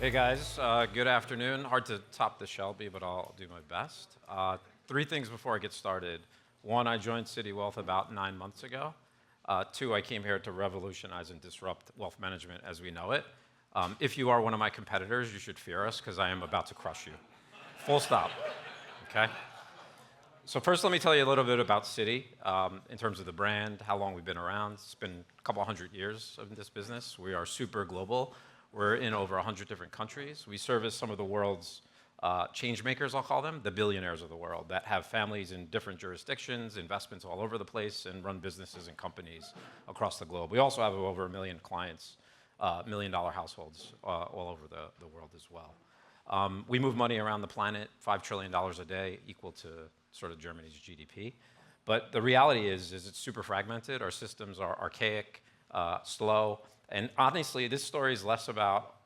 Hey guys, good afternoon. Hard to top the Shelby, but I'll do my best. Three things before I get started. One, I joined Citi Wealth about 9 months ago. Two, I came here to revolutionize and disrupt wealth management as we know it. If you are one of my competitors, you should fear us because I am about to crush you. Full stop. Okay? So first, let me tell you a little bit about Citi in terms of the brand, how long we've been around. It's been a couple hundred years of this business. We are super global. We're in over 100 different countries. We service some of the world's change makers, I'll call them, the billionaires of the world that have families in different jurisdictions, investments all over the place, and run businesses and companies across the globe. We also have over 1 million clients, million-dollar households all over the world as well. We move money around the planet, $5 trillion a day, equal to sort of Germany's GDP. But the reality is it's super fragmented. Our systems are archaic, slow, and honestly, this story is less about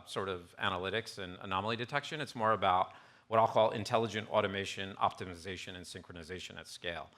sort of analytics and anomaly detection. It's more about what I'll call intelligent automation, optimization, and synchronization at scale.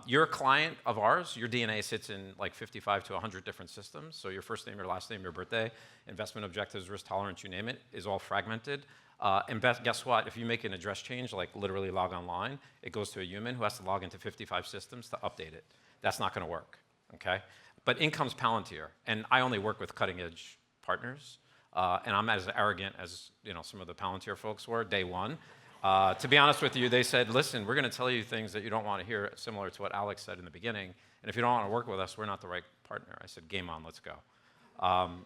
You're a client of ours. Your DNA sits in like 55 to 100 different systems. So your first name, your last name, your birthday, investment objectives, risk tolerance, you name it, is all fragmented. And guess what? If you make an address change, like literally log online, it goes to a human who has to log into 55 systems to update it. That's not going to work, okay? But in comes Palantir, and I only work with cutting-edge partners, and I'm as arrogant as some of the Palantir folks were day one. To be honest with you, they said, listen, we're going to tell you things that you don't want to hear, similar to what Alex said in the beginning, and if you don't want to work with us, we're not the right partner. I said, game on, let's go.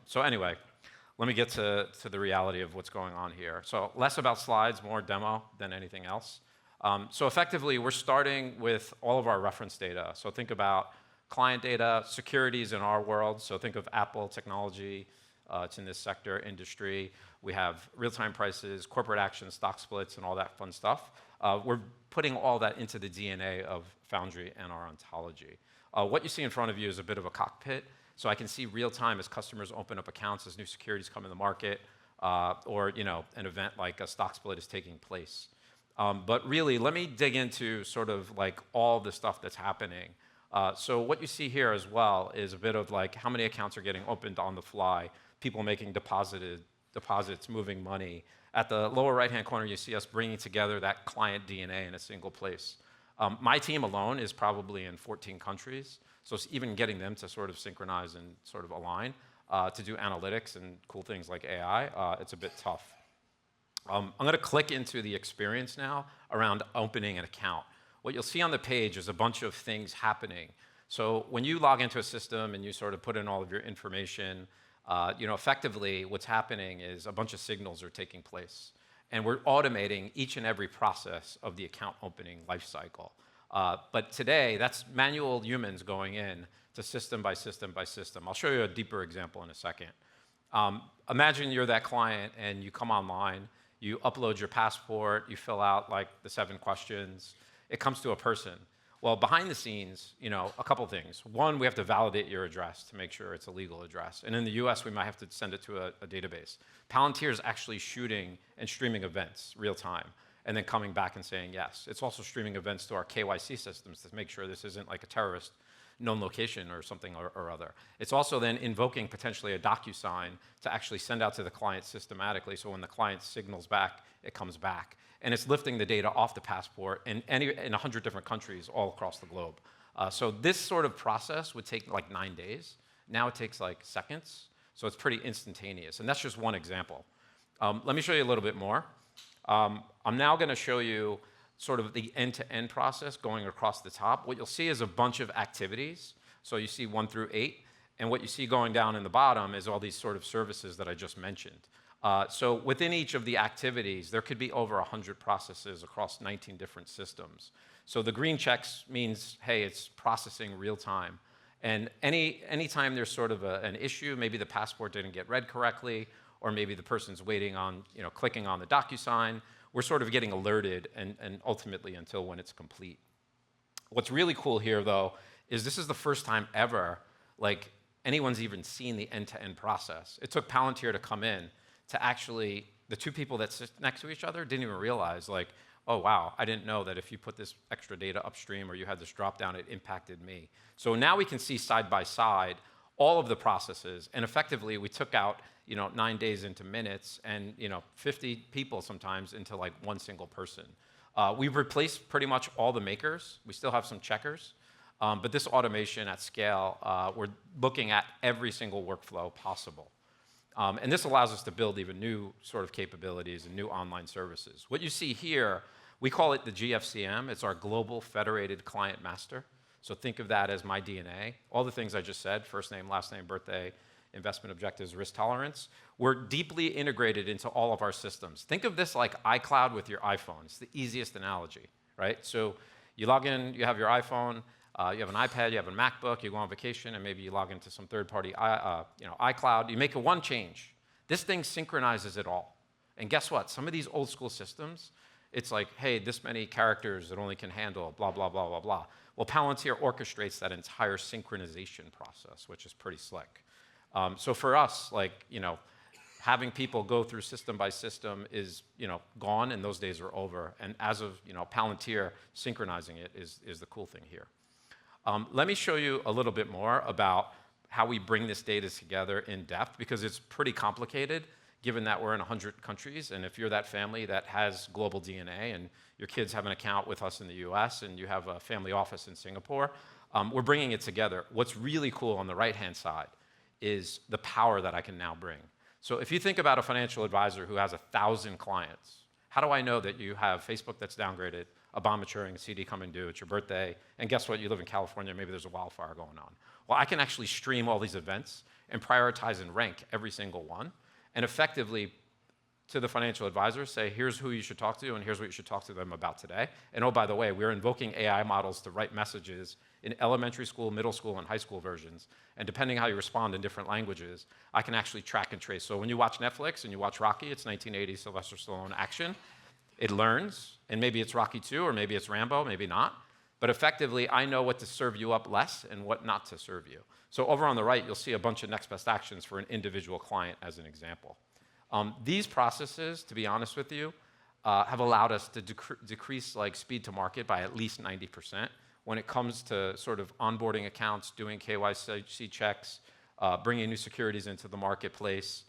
So anyway, let me get to the reality of what's going on here. So less about slides, more demo than anything else. So effectively, we're starting with all of our reference data. So think about client data, securities in our world. So think of Apple technology. It's in this sector, industry. We have real-time prices, corporate actions, stock splits, and all that fun stuff. We're putting all that into the DNA of Foundry and our ontology. What you see in front of you is a bit of a cockpit. So I can see real-time as customers open up accounts, as new securities come in the market, or an event like a stock split is taking place. But really, let me dig into sort of like all the stuff that's happening. So what you see here as well is a bit of like how many accounts are getting opened on the fly, people making deposits, moving money. At the lower right-hand corner, you see us bringing together that client DNA in a single place. My team alone is probably in 14 countries, so it's even getting them to sort of synchronize and sort of align to do analytics and cool things like AI, it's a bit tough. I'm going to click into the experience now around opening an account. What you'll see on the page is a bunch of things happening. So when you log into a system and you sort of put in all of your information, effectively what's happening is a bunch of signals are taking place. And we're automating each and every process of the account opening lifecycle. But today, that's manual humans going in to system by system by system. I'll show you a deeper example in a second. Imagine you're that client and you come online, you upload your passport, you fill out like the 7 questions. It comes to a person. Well, behind the scenes, a couple things. One, we have to validate your address to make sure it's a legal address. And in the US, we might have to send it to a database. Palantir is actually shooting and streaming events real time and then coming back and saying yes. It's also streaming events to our KYC systems to make sure this isn't like a terrorist known location or something or other. It's also then invoking potentially a DocuSign to actually send out to the client systematically, so when the client signals back, it comes back. And it's lifting the data off the passport in 100 different countries all across the globe. So this sort of process would take like 9 days. Now it takes like seconds, so it's pretty instantaneous. And that's just one example. Let me show you a little bit more. I'm now going to show you sort of the end-to-end process going across the top. What you'll see is a bunch of activities. So you see 1 through 8. And what you see going down in the bottom is all these sort of services that I just mentioned. So within each of the activities, there could be over 100 processes across 19 different systems. So the green checks means, hey, it's processing real time. And anytime there's sort of an issue, maybe the passport didn't get read correctly, or maybe the person's waiting on, clicking on the DocuSign, we're sort of getting alerted and ultimately until when it's complete. What's really cool here, though, is this is the first time ever like anyone's even seen the end-to-end process. It took Palantir to come in to actually, the 2 people that sit next to each other didn't even realize, like, oh, wow, I didn't know that if you put this extra data upstream or you had this drop down, it impacted me. So now we can see side by side all of the processes. And effectively, we took out 9 days into minutes and 50 people sometimes into like one single person. We've replaced pretty much all the makers. We still have some checkers. But this automation at scale, we're looking at every single workflow possible. And this allows us to build even new sort of capabilities and new online services. What you see here, we call it the GFCM. It's our Global Federated Client Master. So think of that as my DNA. All the things I just said, first name, last name, birthday, investment objectives, risk tolerance, we're deeply integrated into all of our systems. Think of this like iCloud with your iPhone. It's the easiest analogy, right? So you log in, you have your iPhone, you have an iPad, you have a MacBook, you go on vacation, and maybe you log into some third-party iCloud. You make one change. This thing synchronizes it all. And guess what? Some of these old-school systems, it's like, hey, this many characters it only can handle, blah, blah, blah, blah, blah. Well, Palantir orchestrates that entire synchronization process, which is pretty slick. So for us, having people go through system by system is, gone, and those days are over. And as of, Palantir synchronizing it is the cool thing here. Let me show you a little bit more about how we bring this data together in depth, because it's pretty complicated, given that we're in 100 countries. And if you're that family that has global DNA and your kids have an account with us in the US and you have a family office in Singapore, we're bringing it together. What's really cool on the right-hand side is the power that I can now bring. So if you think about a financial advisor who has 1,000 clients, how do I know that you have Facebook that's downgraded, a bond maturing, a CD coming due, it's your birthday, and guess what, you live in California, maybe there's a wildfire going on. Well, I can actually stream all these events and prioritize and rank every single one, and effectively, to the financial advisor, say, here's who you should talk to, and here's what you should talk to them about today. And oh, by the way, we're invoking AI models to write messages in elementary school, middle school, and high school versions. And depending how you respond in different languages, I can actually track and trace. So when you watch Netflix and you watch Rocky, it's 1980 Sylvester Stallone action. It learns, and maybe it's Rocky 2, or maybe it's Rambo, maybe not. But effectively, I know what to serve you up less and what not to serve you. So over on the right, you'll see a bunch of next best actions for an individual client as an example. These processes, to be honest with you, have allowed us to decrease speed to market by at least 90% when it comes to sort of onboarding accounts, doing KYC checks, bringing new securities into the marketplace.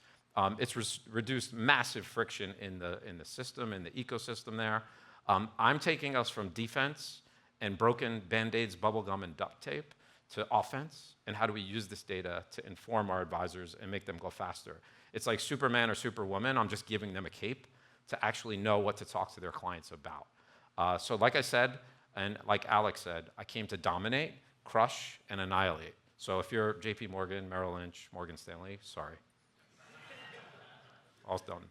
It's reduced massive friction in the system, in the ecosystem there. I'm taking us from defense and broken Band-Aids, bubblegum, and duct tape to offense, and how do we use this data to inform our advisors and make them go faster. It's like Superman or Superwoman. I'm just giving them a cape to actually know what to talk to their clients about. So like I said, and like Alex said, I came to dominate, crush, and annihilate. So if you're JP Morgan, Merrill Lynch, Morgan Stanley, sorry. All's done.